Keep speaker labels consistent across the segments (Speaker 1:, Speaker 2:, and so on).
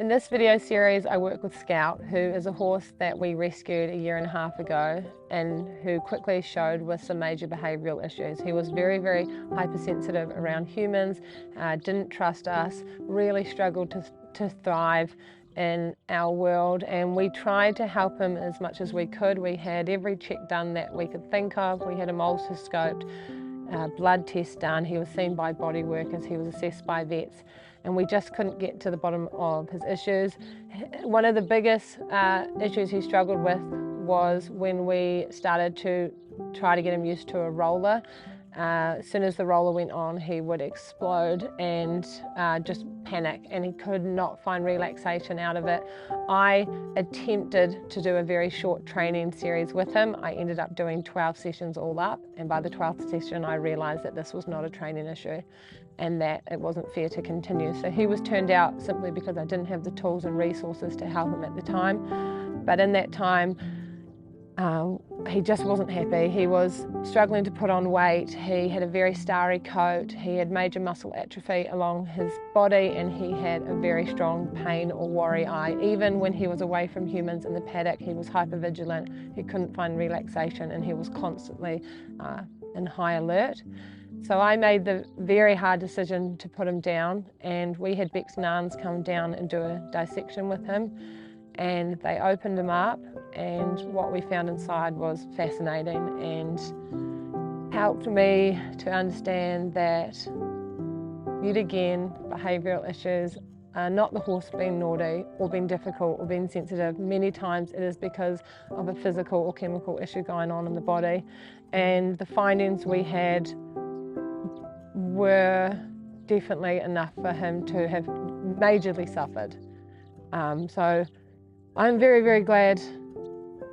Speaker 1: In this video series, I work with Scout, who is a horse that we rescued a year and a half ago and who quickly showed with some major behavioural issues. He was very, very hypersensitive around humans, didn't trust us, really struggled to thrive in our world, and we tried to help him as much as we could. We had every check done that we could think of. We had him ulcer-scoped, blood tests done. He was seen by body workers, he was assessed by vets, and we just couldn't get to the bottom of his issues. One of the biggest issues he struggled with was when we started to try to get him used to a roller. As soon as the roller went on, he would explode and just panic, and he could not find relaxation out of it. I attempted to do a very short training series with him. I ended up doing 12 sessions all up, and by the 12th session I realised that this was not a training issue and that it wasn't fair to continue. So he was turned out simply because I didn't have the tools and resources to help him at the time. But in that time, he just wasn't happy. He was struggling to put on weight. He had a very starry coat. He had major muscle atrophy along his body, and he had a very strong pain or worry eye. Even when he was away from humans in the paddock, he was hypervigilant. He couldn't find relaxation, and he was constantly in high alert. So I made the very hard decision to put him down, and we had Bex Nans come down and do a dissection with him, and they opened him up, and what we found inside was fascinating and helped me to understand that, yet again, behavioural issues are not the horse being naughty or being difficult or being sensitive. Many times it is because of a physical or chemical issue going on in the body, and the findings we had were definitely enough for him to have majorly suffered. So I'm very, very glad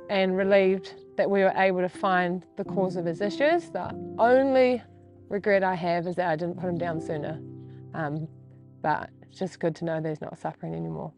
Speaker 1: and relieved that we were able to find the cause of his issues. The only regret I have is that I didn't put him down sooner. But it's just good to know that he's not suffering anymore.